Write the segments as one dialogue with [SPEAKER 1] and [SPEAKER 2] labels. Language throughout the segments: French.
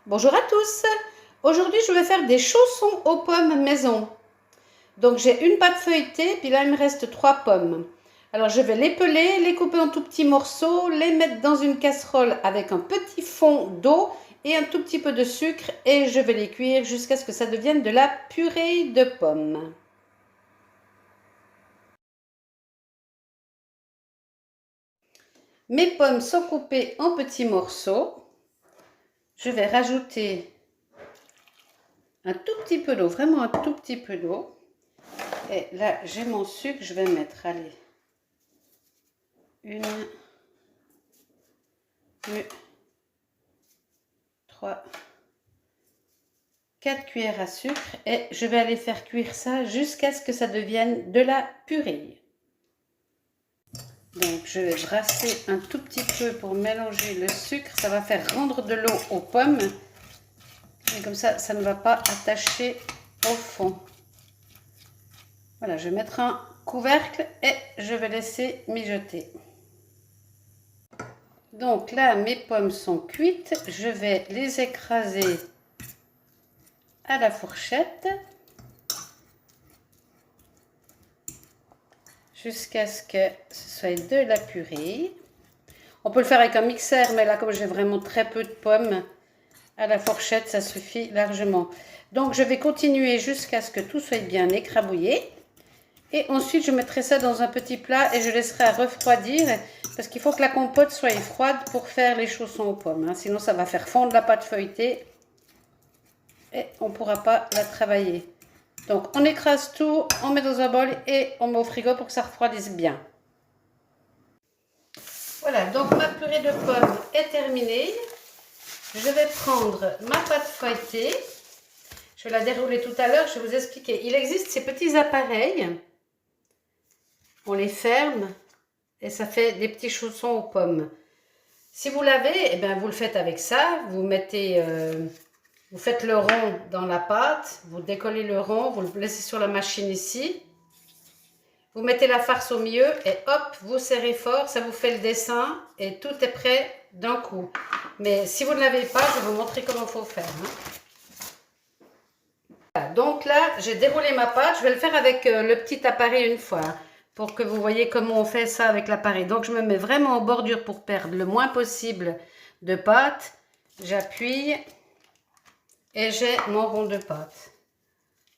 [SPEAKER 1] Bonjour à tous. Aujourd'hui, je vais faire des chaussons aux pommes maison. Donc, j'ai une pâte feuilletée, puis là, il me reste 3 pommes. Alors, je vais les peler, les couper en tout petits morceaux, les mettre dans une casserole avec un petit fond d'eau et un tout petit peu de sucre et je vais les cuire jusqu'à ce que ça devienne de la purée de pommes. Mes pommes sont coupées en petits morceaux. Je vais rajouter un tout petit peu d'eau, vraiment un tout petit peu d'eau. Et là, j'ai mon sucre, je vais mettre, allez, une, deux, 3, 4 cuillères à sucre et je vais aller faire cuire ça jusqu'à ce que ça devienne de la purée. Donc, je vais brasser un tout petit peu pour mélanger le sucre. Ça va faire rendre de l'eau aux pommes. Et comme ça ne va pas attacher au fond. Voilà, je vais mettre un couvercle et je vais laisser mijoter. Donc là, mes pommes sont cuites. Je vais les écraser à la fourchette jusqu'à ce que ce soit de la purée. On peut le faire avec un mixeur, mais là, comme j'ai vraiment très peu de pommes, à la fourchette, ça suffit largement. Donc, je vais continuer jusqu'à ce que tout soit bien écrabouillé. Et ensuite, je mettrai ça dans un petit plat et je laisserai refroidir parce qu'il faut que la compote soit froide pour faire les chaussons aux pommes. Sinon, ça va faire fondre la pâte feuilletée et on ne pourra pas la travailler. Donc, on écrase tout, on met dans un bol et on met au frigo pour que ça refroidisse bien. Voilà, donc ma purée de pommes est terminée. Je vais prendre ma pâte feuilletée. Je vais la dérouler tout à l'heure, je vais vous expliquer. Il existe ces petits appareils. On les ferme et ça fait des petits chaussons aux pommes. Si vous l'avez, eh bien, vous le faites avec ça. Vous mettez, vous faites le rond dans la pâte, vous décollez le rond, vous le laissez sur la machine ici. Vous mettez la farce au milieu et hop, vous serrez fort, ça vous fait le dessin et tout est prêt d'un coup. Mais si vous ne l'avez pas, je vais vous montrer comment il faut faire. Voilà, donc là, j'ai déroulé ma pâte. Je vais le faire avec le petit appareil une fois pour que vous voyez comment on fait ça avec l'appareil. Donc, je me mets vraiment en bordure pour perdre le moins possible de pâte. J'appuie et j'ai mon rond de pâte.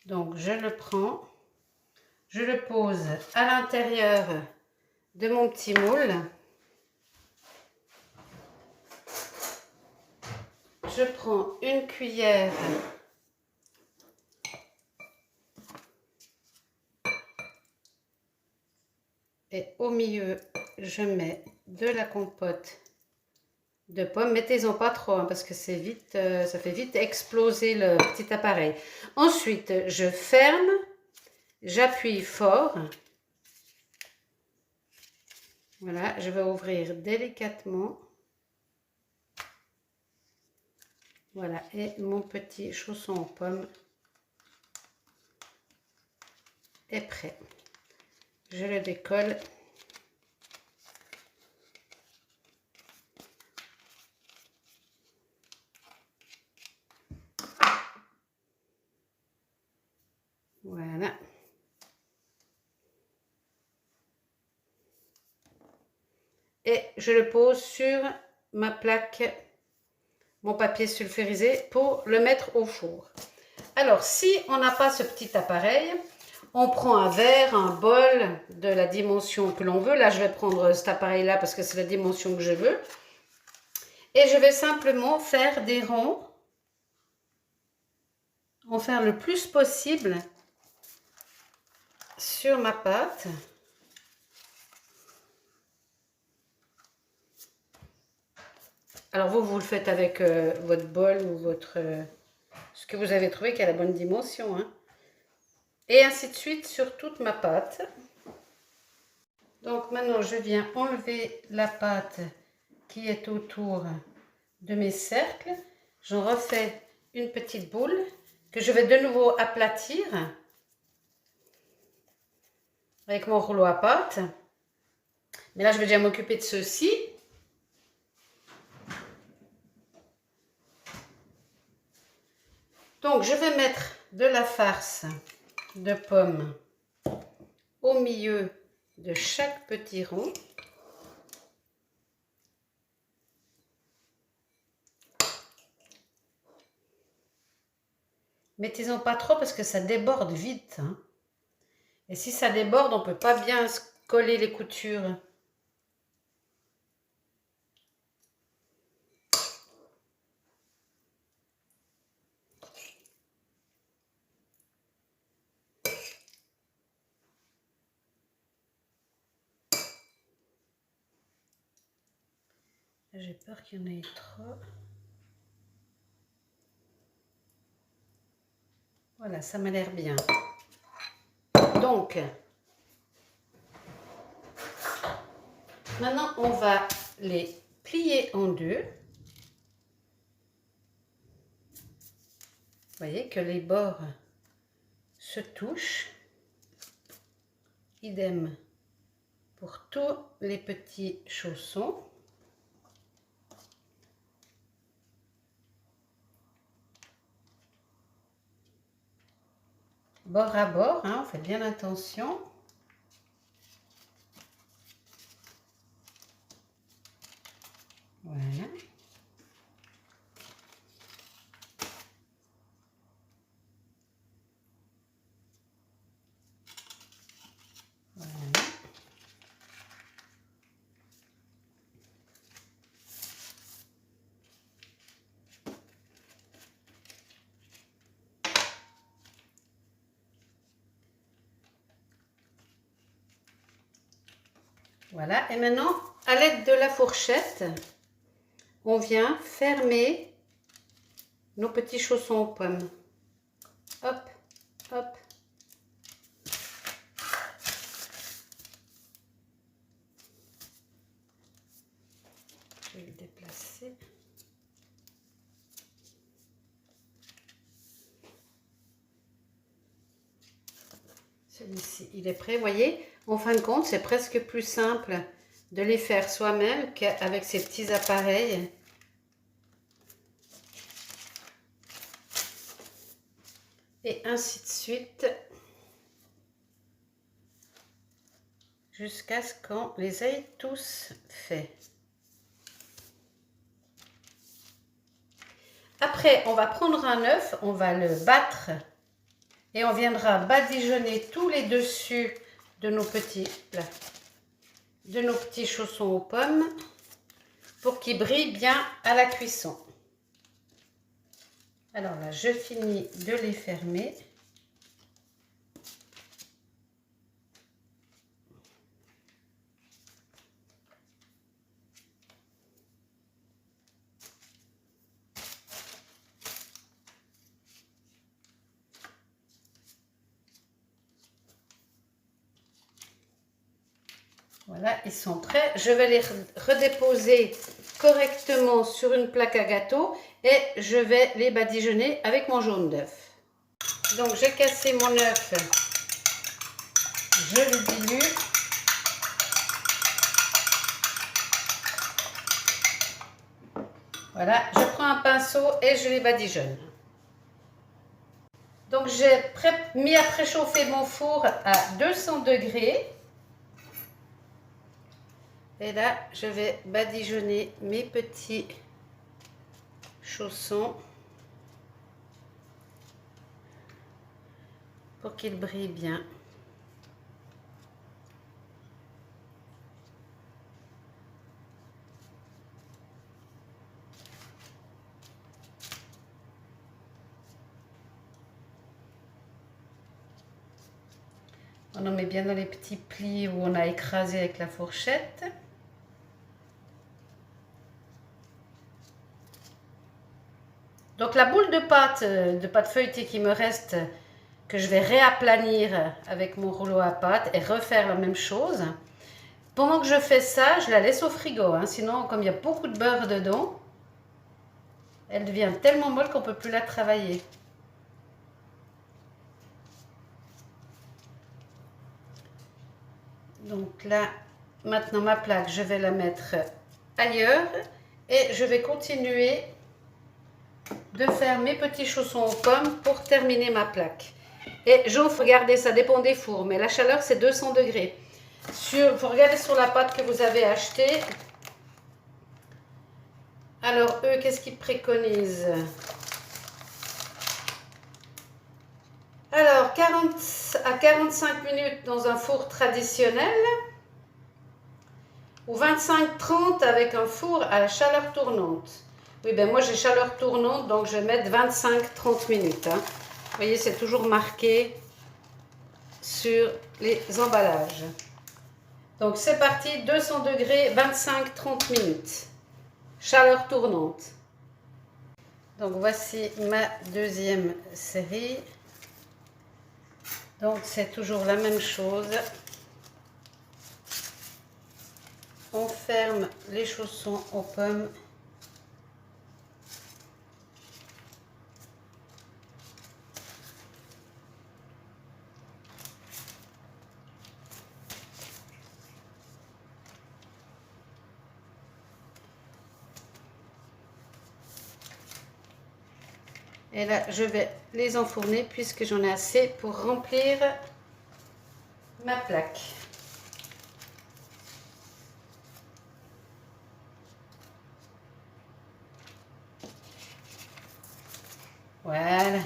[SPEAKER 1] Donc, je le prends. Je le pose à l'intérieur de mon petit moule. Je prends une cuillère et au milieu, je mets de la compote de pommes. Mettez-en pas trop parce que c'est vite, ça fait vite exploser le petit appareil. Ensuite, je ferme, j'appuie fort. Voilà, je vais ouvrir délicatement. Voilà, et mon petit chausson aux pommes est prêt. Je le décolle. Voilà. Et je le pose sur ma plaque, mon papier sulfurisé pour le mettre au four. Alors, si on n'a pas ce petit appareil, on prend un verre, un bol de la dimension que l'on veut. Là, je vais prendre cet appareil-là parce que c'est la dimension que je veux. Et je vais simplement faire des ronds, en faire le plus possible sur ma pâte. Alors vous le faites avec votre bol ou votre ce que vous avez trouvé qui a la bonne dimension. Et ainsi de suite sur toute ma pâte. Donc maintenant je viens enlever la pâte qui est autour de mes cercles. J'en refais une petite boule que je vais de nouveau aplatir avec mon rouleau à pâte. Mais là je vais déjà m'occuper de ceux-ci. Donc, je vais mettre de la farce de pommes au milieu de chaque petit rond. Mettez-en pas trop parce que ça déborde vite, hein. Et si ça déborde, on ne peut pas bien coller les coutures. J'ai peur qu'il y en ait trop. Voilà, ça m'a l'air bien. Donc, maintenant, on va les plier en deux. Vous voyez que les bords se touchent. Idem pour tous les petits chaussons. Bord à bord, hein, faites bien attention. Voilà. Voilà. Voilà, et maintenant, à l'aide de la fourchette, on vient fermer nos petits chaussons aux pommes. Hop, hop. Je vais le déplacer. Celui-ci, il est prêt, vous voyez. En fin de compte, c'est presque plus simple de les faire soi-même qu'avec ces petits appareils. Et ainsi de suite, jusqu'à ce qu'on les ait tous faits. Après, on va prendre un œuf, on va le battre et on viendra badigeonner tous les dessus de nos petits chaussons aux pommes pour qu'ils brillent bien à la cuisson. Alors là, je finis de les fermer. Voilà, ils sont prêts. Je vais les redéposer correctement sur une plaque à gâteau et je vais les badigeonner avec mon jaune d'œuf. Donc j'ai cassé mon œuf, je le dilue. Voilà, je prends un pinceau et je les badigeonne. Donc j'ai mis à préchauffer mon four à 200 degrés. Et là, je vais badigeonner mes petits chaussons pour qu'ils brillent bien. On en met bien dans les petits plis où on a écrasé avec la fourchette. Donc la boule de pâte feuilletée qui me reste, que je vais réaplanir avec mon rouleau à pâte et refaire la même chose. Pendant que je fais ça, je la laisse au frigo, hein, sinon comme il y a beaucoup de beurre dedans, elle devient tellement molle qu'on ne peut plus la travailler. Donc là, maintenant ma plaque, je vais la mettre ailleurs et je vais continuer de faire mes petits chaussons aux pommes pour terminer ma plaque. Et regardez, ça dépend des fours, mais la chaleur c'est 200 degrés. Vous regardez sur la pâte que vous avez achetée. Alors eux, qu'est-ce qu'ils préconisent? Alors 40 à 45 minutes dans un four traditionnel ou 25-30 avec un four à chaleur tournante. Oui, ben moi j'ai chaleur tournante, donc je vais mettre 25-30 minutes. Hein. Vous voyez, c'est toujours marqué sur les emballages. Donc c'est parti, 200 degrés, 25-30 minutes. Chaleur tournante. Donc voici ma deuxième série. Donc c'est toujours la même chose. On ferme les chaussons aux pommes. Et là, je vais les enfourner puisque j'en ai assez pour remplir ma plaque. Voilà.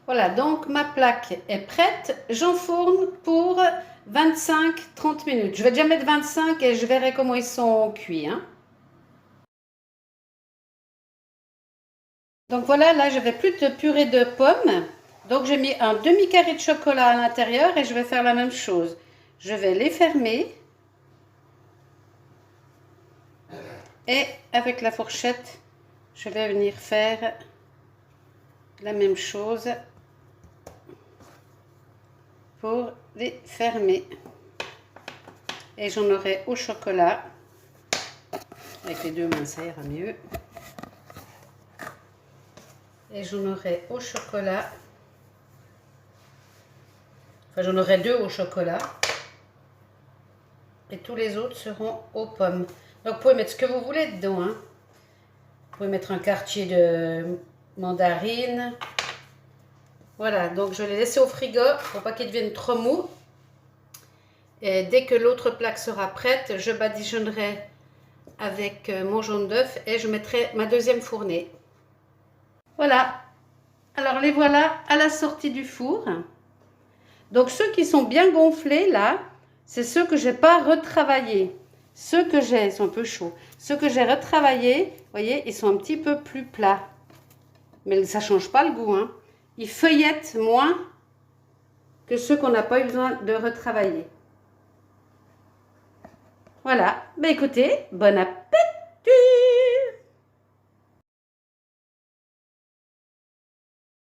[SPEAKER 1] Voilà, donc ma plaque est prête. J'enfourne pour 25-30 minutes. Je vais déjà mettre 25 et je verrai comment ils sont cuits. Hein. Donc voilà, là, je n'avais plus de purée de pommes. Donc j'ai mis un demi-carré de chocolat à l'intérieur et je vais faire la même chose. Je vais les fermer. Et avec la fourchette, je vais venir faire la même chose pour les fermer. Et j'en aurai au chocolat. Avec les deux mains, ça ira mieux. Et j'en aurai au chocolat. Enfin, j'en aurai deux au chocolat. Et tous les autres seront aux pommes. Donc, vous pouvez mettre ce que vous voulez dedans. Hein. Vous pouvez mettre un quartier de mandarine. Voilà, donc je vais les laisser au frigo pour pas qu'ils deviennent trop mous. Et dès que l'autre plaque sera prête, je badigeonnerai avec mon jaune d'œuf et je mettrai ma deuxième fournée. Voilà, alors les voilà à la sortie du four. Donc ceux qui sont bien gonflés là, c'est ceux que j'ai pas retravaillés. Ceux que j'ai, ils sont un peu chauds. Ceux que j'ai retravaillés, vous voyez, ils sont un petit peu plus plats. Mais ça change pas le goût, hein. Ils feuillettent moins que ceux qu'on n'a pas eu besoin de retravailler. Voilà, ben écoutez, bon appétit!